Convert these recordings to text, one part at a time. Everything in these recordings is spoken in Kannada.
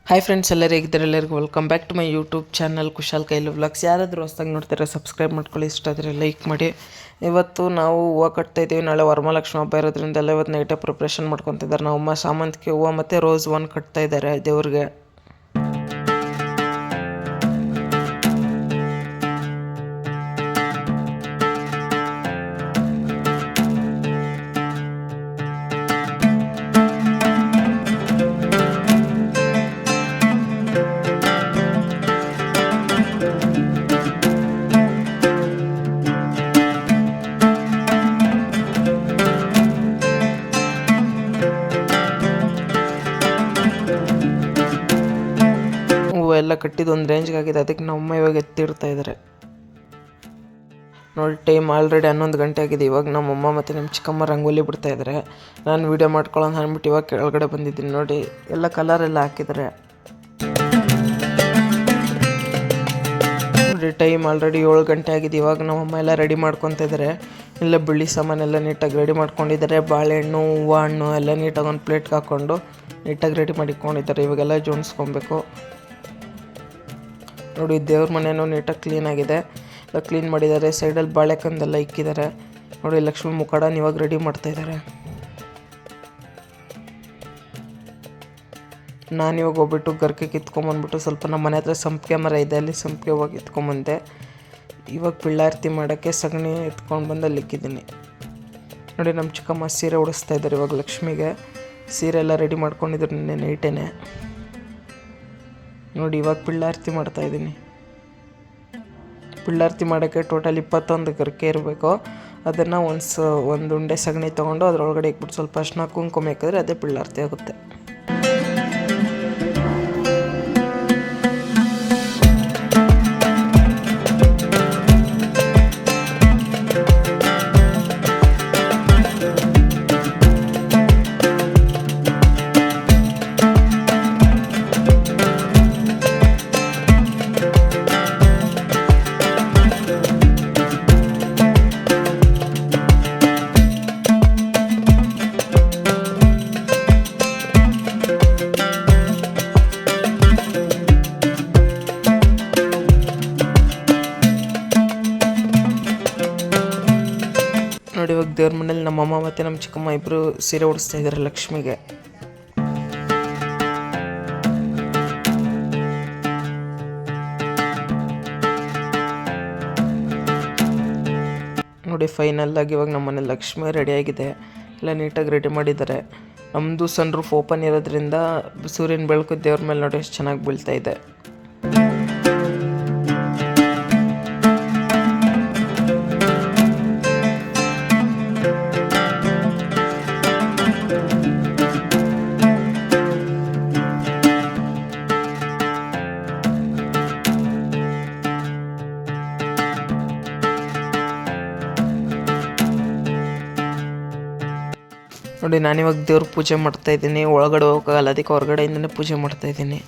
ಹಾಯ್ ಫ್ರೆಂಡ್ಸ್, ಎಲ್ಲರಿಗೂ welcome back to my YouTube channel Kushal Kailu vlogs. ಯಾರಾದರೂ ಹೊಸ್ದಾಗಿ ನೋಡ್ತಾರೆ ಸಬ್ಸ್ಕ್ರೈಬ್ ಮಾಡ್ಕೊಳ್ಳಿ, ಇಷ್ಟ ಆದರೆ ಲೈಕ್ ಮಾಡಿ. ಇವತ್ತು ನಾವು ಹೂವು ಕಟ್ತಾ ಇದ್ದೀವಿ. ನಾಳೆ ವರಮಹಾಲಕ್ಷ್ಮಿ ಹಬ್ಬ ಇರೋದ್ರಿಂದ ಎಲ್ಲ ಇವತ್ತು ನೈಟೇ ಪ್ರಿಪ್ರೇಷನ್ ಮಾಡ್ಕೊತಿದ್ದಾರೆ. ನಾವು ಅಮ್ಮ ಸಾಮಂತಿಗೆ ಹೂವು ಮತ್ತು ರೋಸ್ ಒನ್ ಕಟ್ತಾ ಇದ್ದಾರೆ ದೇವ್ರಿಗೆ. ಎಲ್ಲ ಕಟ್ಟಿದ್ದು ಒಂದು ರೇಂಜ್ಗೆ ಆಗಿದೆ, ಅದಕ್ಕೆ ನಮ್ಮಮ್ಮ ಇವಾಗ ಎತ್ತಿಡ್ತಾ ಇದ್ದಾರೆ. ನೋಡಿ, ಟೈಮ್ ಆಲ್ರೆಡಿ 11 ಗಂಟೆ ಆಗಿದೆ. ಇವಾಗ ನಮ್ಮಮ್ಮ ಮತ್ತು ನಮ್ಮ ಚಿಕ್ಕಮ್ಮ ರಂಗೋಲಿ ಬಿಡ್ತಾ ಇದ್ದಾರೆ. ನಾನು ವೀಡಿಯೋ ಮಾಡ್ಕೊಳ್ಳೋಣ ಅಂದ್ಬಿಟ್ಟು ಇವಾಗ ಕೆಳಗಡೆ ಬಂದಿದ್ದೀನಿ. ನೋಡಿ, ಎಲ್ಲ ಕಲರೆಲ್ಲ ಹಾಕಿದ್ದಾರೆ. ನೋಡಿ, ಟೈಮ್ ಆಲ್ರೆಡಿ 7 ಗಂಟೆ ಆಗಿದೆ. ಇವಾಗ ನಮ್ಮಮ್ಮ ಎಲ್ಲ ರೆಡಿ ಮಾಡ್ಕೊತಾ ಇದ್ದಾರೆ. ಎಲ್ಲ ಬಿಳಿ ಸಾಮಾನೆಲ್ಲ ನೀಟಾಗಿ ರೆಡಿ ಮಾಡ್ಕೊಂಡಿದ್ದಾರೆ. ಬಾಳೆಹಣ್ಣು, ಹೂವು ಹಣ್ಣು ಎಲ್ಲ ನೀಟಾಗಿ ಒಂದು ಪ್ಲೇಟ್ಗೆ ಹಾಕ್ಕೊಂಡು ನೀಟಾಗಿ ರೆಡಿ ಮಾಡಿಕೊಂಡಿದ್ದಾರೆ. ಇವಾಗೆಲ್ಲ ಜೋಡಿಸ್ಕೊಬೇಕು. ನೋಡಿ, ದೇವ್ರ ಮನೆಯೂ ನೀಟಾಗಿ ಕ್ಲೀನಾಗಿದೆ, ಎಲ್ಲ ಕ್ಲೀನ್ ಮಾಡಿದ್ದಾರೆ. ಸೈಡಲ್ಲಿ ಬಾಳೆಕಂದೆಲ್ಲ ಇಕ್ಕಿದ್ದಾರೆ. ನೋಡಿ, ಲಕ್ಷ್ಮಿ ಮುಖಾಡನ ಇವಾಗ ರೆಡಿ ಮಾಡ್ತಾಯಿದ್ದಾರೆ. ನಾನಿವಾಗ ಹೋಗ್ಬಿಟ್ಟು ಗರ್ಕೆ ಕಿತ್ಕೊಂಬಂದ್ಬಿಟ್ಟು ಸ್ವಲ್ಪ ನಮ್ಮ ಮನೆ ಹತ್ರ ಸಂಪಿಗೆ ಮರ ಇದೆ, ಅಲ್ಲಿ ಸಂಪಿಗೆ ಹೋಗಿ ಎತ್ಕೊಂಬಂದೆ. ಇವಾಗ ಪಿಳ್ಳಾರತಿ ಮಾಡೋಕ್ಕೆ ಸಗಣಿ ಎತ್ಕೊಂಡು ಬಂದು ಅಲ್ಲಿ ಇಕ್ಕಿದ್ದೀನಿ. ನೋಡಿ, ನಮ್ಮ ಚಿಕ್ಕಮ್ಮ ಸೀರೆ ಉಡಿಸ್ತಾ ಇದ್ದಾರೆ ಇವಾಗ ಲಕ್ಷ್ಮಿಗೆ. ಸೀರೆ ಎಲ್ಲ ರೆಡಿ ಮಾಡ್ಕೊಂಡಿದ್ರು ನಿನ್ನೆ ನೈಟೇನೆ. ನೋಡಿ, ಇವಾಗ ಪಿಳ್ಳಾರತಿ ಮಾಡ್ತಾಯಿದ್ದೀನಿ. ಪಿಳ್ಳಾರತಿ ಮಾಡೋಕ್ಕೆ ಟೋಟಲ್ 21 ಗರಿಕೆ ಇರಬೇಕು. ಅದನ್ನು ಒಂದು ಉಂಡೆ ಸಗಣಿ ತೊಗೊಂಡು ಅದರೊಳಗಡೆ ಇಕ್ಬಿಟ್ಟು ಸ್ವಲ್ಪ ಅರ್ಶಿನ ಕುಂಕುಮ ಹಾಕಿದ್ರೆ ಅದೇ ಪಿಳ್ಳಾರತಿ ಆಗುತ್ತೆ. ನೋಡಿ, ಇವಾಗ ದೇವ್ರ ಮನೇಲಿ ನಮ್ಮಮ್ಮ ಮತ್ತು ನಮ್ಮ ಚಿಕ್ಕಮ್ಮ ಇಬ್ಬರು ಸೀರೆ ಉಡಿಸ್ತಾ ಇದ್ದಾರೆ ಲಕ್ಷ್ಮಿಗೆ. ನೋಡಿ, ಫೈನಲ್ ಆಗಿ ಇವಾಗ ನಮ್ಮ ಮನೇಲಿ ಲಕ್ಷ್ಮಿ ರೆಡಿಯಾಗಿದೆ. ಎಲ್ಲ ನೀಟಾಗಿ ರೆಡಿ ಮಾಡಿದ್ದಾರೆ. ನಮ್ಮದು ಸನ್ ರೂಫ್ ಓಪನ್ ಇರೋದ್ರಿಂದ ಸೂರ್ಯನ ಬೆಳಕು ದೇವ್ರ ಮೇಲೆ ನೋಡಿ ಎಷ್ಟು ಚೆನ್ನಾಗಿ ಬೀಳ್ತಾ ಇದೆ. ನೋಡಿ, ನಾನಿವಾಗ ದೇವ್ರ ಪೂಜೆ ಮಾಡ್ತಾಯಿದ್ದೀನಿ. ಒಳಗಡೆ ಹೋಗೋಕ್ಕಾಗಲ್ಲ, ಅದಕ್ಕೆ ಹೊರಗಡೆಯಿಂದನೇ ಪೂಜೆ ಮಾಡ್ತಾಯಿದ್ದೀನಿ.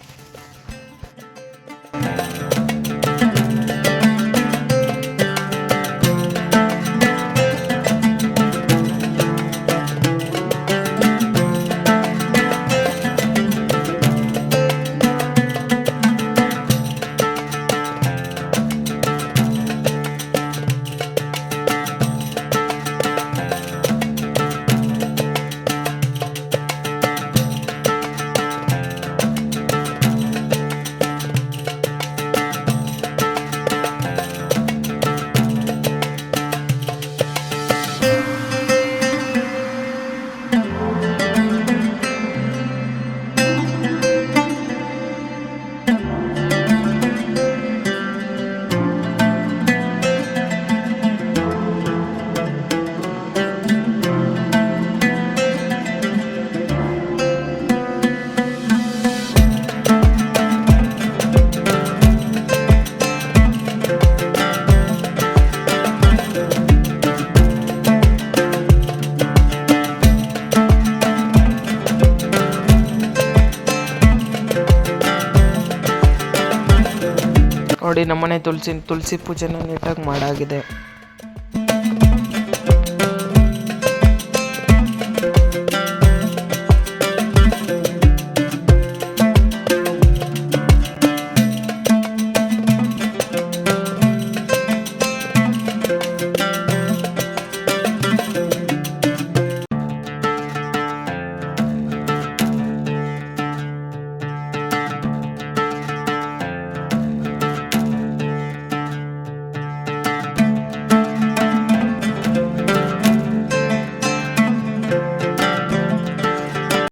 ನೋಡಿ, ನಮ್ಮನೆ ತುಳಸಿ ಪೂಜೆನ ನೀಟಾಗಿ ಮಾಡಾಗಿದೆ.